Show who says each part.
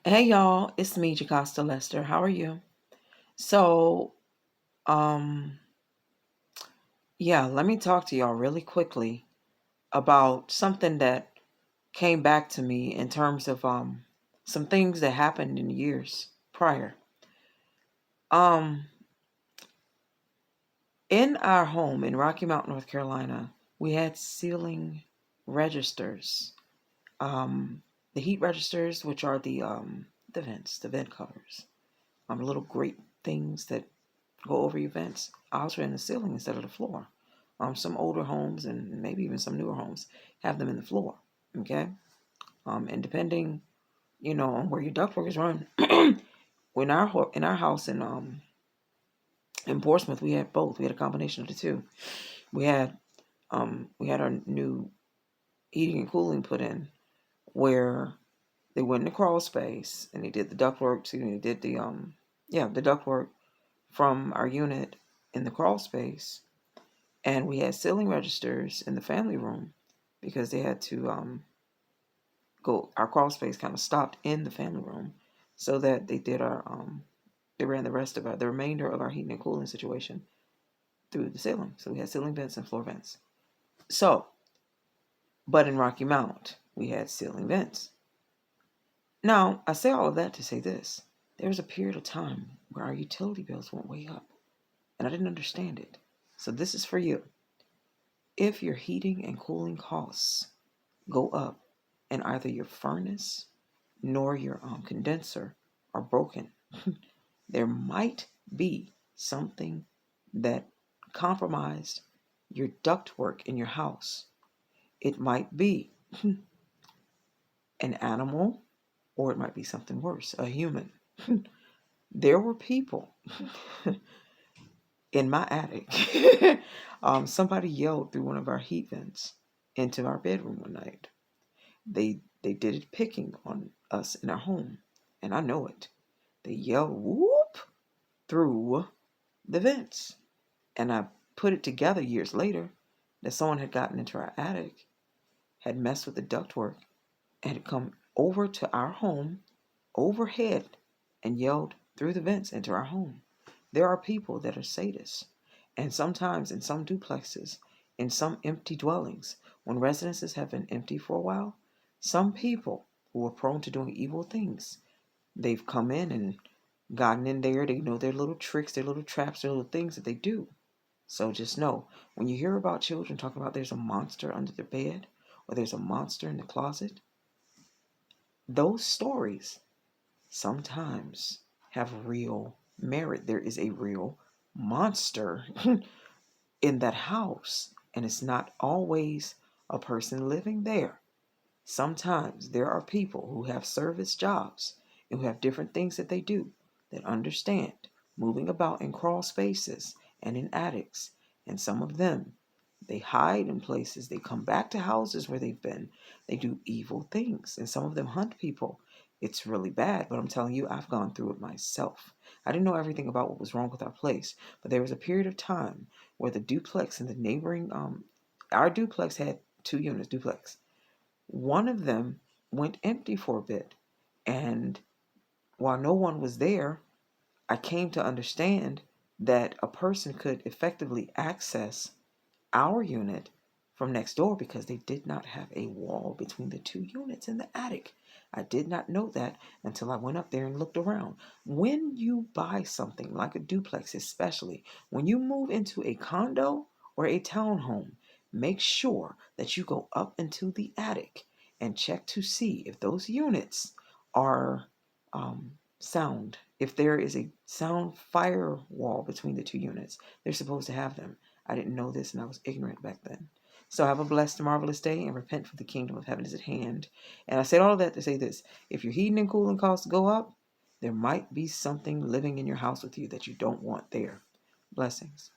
Speaker 1: Hey y'all, it's me, Jacasta Lester. How are you? So, um, yeah, let me talk to y'all really quickly about something that came back to me in terms of some things that happened in years prior. Um, in our home in Rocky Mount, North Carolina, we had ceiling registers. The heat registers, which are the vents, the vent covers, little grate things that go over your vents also in the ceiling instead of the floor. Some older homes and maybe even some newer homes have them in the floor. Okay. And depending, on where your ductwork is run, in our house in Portsmouth, we had both. We had a combination of the two. We had we had our new heating and cooling put in where they went in the crawl space and they did the ductwork too. And they did the ductwork from our unit in the crawl space. And we had ceiling registers in the family room because they had to go. Our crawl space kind of stopped in the family room, so that they ran the remainder of our heating and cooling situation through the ceiling. So we had ceiling vents and floor vents. So, but in Rocky Mount, we had ceiling vents. Now, I say all of that to say this: there was a period of time where our utility bills went way up, and I didn't understand it. So this is for you. If your heating and cooling costs go up and either your furnace nor your condenser are broken, there might be something that compromised your ductwork in your house. It might be an animal, or it might be something worse, a human. There were people in my attic. Somebody yelled through one of our heat vents into our bedroom one night. They did it picking on us in our home, and I know it. They yelled whoop through the vents, and I put it together years later that someone had gotten into our attic, had messed with the ductwork, and had come over to our home overhead and yelled through the vents into our home. There are people that are sadists, and sometimes in some duplexes, in some empty dwellings, when residences have been empty for a while, some people who are prone to doing evil things, they've come in and gotten in there. They know their little tricks, their little traps, their little things that they do. So just know, when you hear about children talking about there's a monster under the bed or there's a monster in the closet, those stories sometimes have real merit. There is a real monster in that house, and it's not always a person living there. Sometimes there are people who have service jobs and who have different things that they do that understand moving about in crawl spaces and in attics. And some of them, they hide in places. They come back to houses where they've been. They do evil things. And some of them hunt people. It's really bad, but I'm telling you, I've gone through it myself. I didn't know everything about what was wrong with our place, but there was a period of time where the duplex and the neighboring, our duplex had two units, duplex. One of them went empty for a bit. And while no one was there, I came to understand that a person could effectively access our unit from next door because they did not have a wall between the two units in the attic. I did not know that until I went up there and looked around. When you buy something like a duplex, especially when you move into a condo or a townhome, make sure that you go up into the attic and check to see if those units are sound. If there is a sound firewall between the two units, they're supposed to have them. I didn't know this and I was ignorant back then. So have a blessed and marvelous day and repent, for the kingdom of heaven is at hand. And I said all of that to say this: if your heating and cooling costs go up, there might be something living in your house with you that you don't want there. Blessings.